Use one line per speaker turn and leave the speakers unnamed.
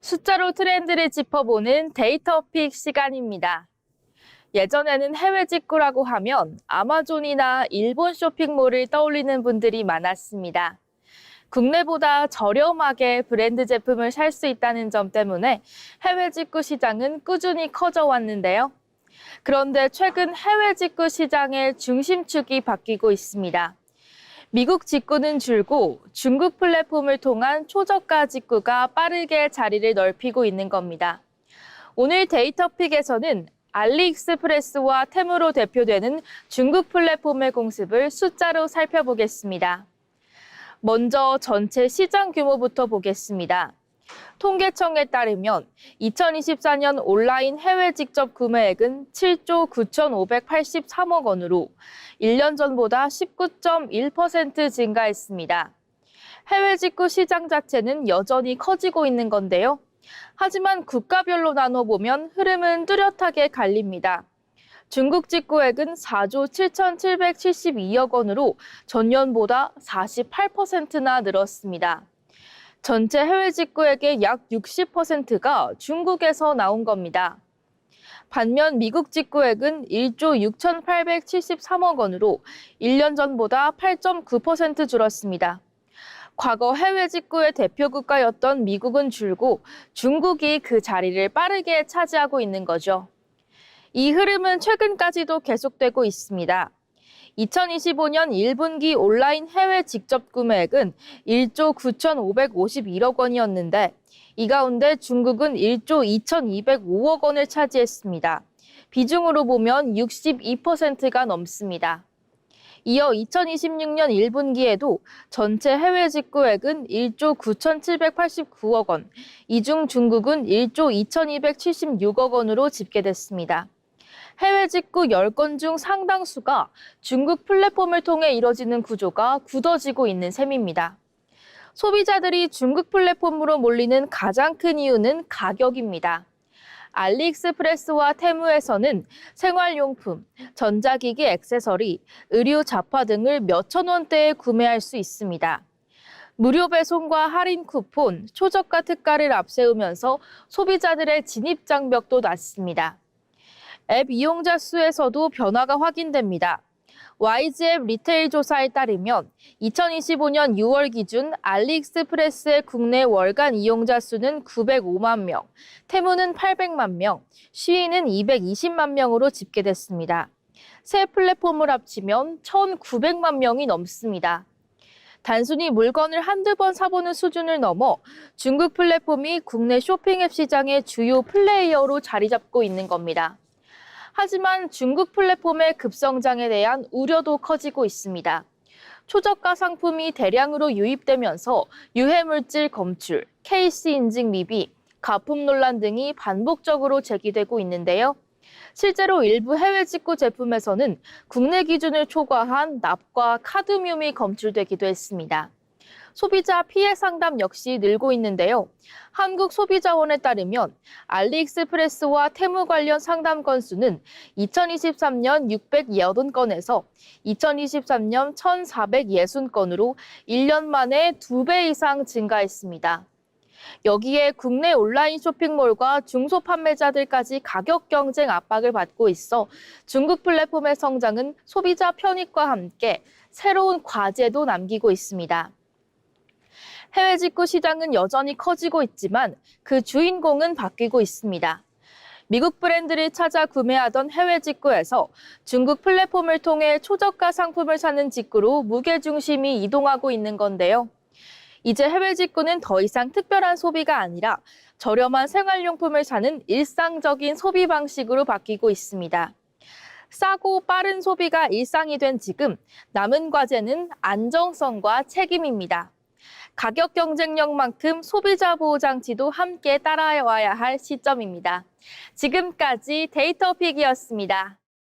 숫자로 트렌드를 짚어보는 데이터픽 시간입니다. 예전에는 해외 직구라고 하면 아마존이나 일본 쇼핑몰을 떠올리는 분들이 많았습니다. 국내보다 저렴하게 브랜드 제품을 살 수 있다는 점 때문에 해외 직구 시장은 꾸준히 커져 왔는데요. 그런데 최근 해외 직구 시장의 중심축이 바뀌고 있습니다. 미국 직구는 줄고 중국 플랫폼을 통한 초저가 직구가 빠르게 자리를 넓히고 있는 겁니다. 오늘 데이터픽에서는 알리익스프레스와 테무로 대표되는 중국 플랫폼의 공습을 숫자로 살펴보겠습니다. 먼저 전체 시장 규모부터 보겠습니다. 통계청에 따르면 2024년 온라인 해외 직접 구매액은 7조 9,583억 원으로 1년 전보다 19.1% 증가했습니다. 해외 직구 시장 자체는 여전히 커지고 있는 건데요. 하지만 국가별로 나눠보면 흐름은 뚜렷하게 갈립니다. 중국 직구액은 4조 7,772억 원으로 전년보다 48%나 늘었습니다. 전체 해외 직구액의 약 60%가 중국에서 나온 겁니다. 반면 미국 직구액은 1조 6,873억 원으로 1년 전보다 8.9% 줄었습니다. 과거 해외 직구의 대표 국가였던 미국은 줄고 중국이 그 자리를 빠르게 차지하고 있는 거죠. 이 흐름은 최근까지도 계속되고 있습니다. 2025년 1분기 온라인 해외 직접 구매액은 1조 9,551억 원이었는데 이 가운데 중국은 1조 2,205억 원을 차지했습니다. 비중으로 보면 62%가 넘습니다. 이어 2026년 1분기에도 전체 해외 직구액은 1조 9,789억 원, 이 중 중국은 1조 2,276억 원으로 집계됐습니다. 해외 직구 10건 중 상당수가 중국 플랫폼을 통해 이뤄지는 구조가 굳어지고 있는 셈입니다. 소비자들이 중국 플랫폼으로 몰리는 가장 큰 이유는 가격입니다. 알리익스프레스와 테무에서는 생활용품, 전자기기 액세서리, 의류 잡화 등을 몇천 원대에 구매할 수 있습니다. 무료 배송과 할인 쿠폰, 초저가 특가를 앞세우면서 소비자들의 진입 장벽도 낮습니다. 앱 이용자 수에서도 변화가 확인됩니다. YG앱 리테일 조사에 따르면 2025년 6월 기준 알리익스프레스의 국내 월간 이용자 수는 905만 명, 테무는 800만 명, 쉬인은 220만 명으로 집계됐습니다. 세 플랫폼을 합치면 1,900만 명이 넘습니다. 단순히 물건을 한두 번 사보는 수준을 넘어 중국 플랫폼이 국내 쇼핑 앱 시장의 주요 플레이어로 자리 잡고 있는 겁니다. 하지만 중국 플랫폼의 급성장에 대한 우려도 커지고 있습니다. 초저가 상품이 대량으로 유입되면서 유해물질 검출, KC 인증 미비, 가품 논란 등이 반복적으로 제기되고 있는데요. 실제로 일부 해외 직구 제품에서는 국내 기준을 초과한 납과 카드뮴이 검출되기도 했습니다. 소비자 피해 상담 역시 늘고 있는데요. 한국소비자원에 따르면 알리익스프레스와 테무 관련 상담 건수는 2023년 680건에서 2023년 1,460건으로 1년 만에 2배 이상 증가했습니다. 여기에 국내 온라인 쇼핑몰과 중소 판매자들까지 가격 경쟁 압박을 받고 있어 중국 플랫폼의 성장은 소비자 편익과 함께 새로운 과제도 남기고 있습니다. 해외 직구 시장은 여전히 커지고 있지만 그 주인공은 바뀌고 있습니다. 미국 브랜드를 찾아 구매하던 해외 직구에서 중국 플랫폼을 통해 초저가 상품을 사는 직구로 무게중심이 이동하고 있는 건데요. 이제 해외 직구는 더 이상 특별한 소비가 아니라 저렴한 생활용품을 사는 일상적인 소비 방식으로 바뀌고 있습니다. 싸고 빠른 소비가 일상이 된 지금 남은 과제는 안정성과 책임입니다. 가격 경쟁력만큼 소비자 보호 장치도 함께 따라와야 할 시점입니다. 지금까지 데이터픽이었습니다.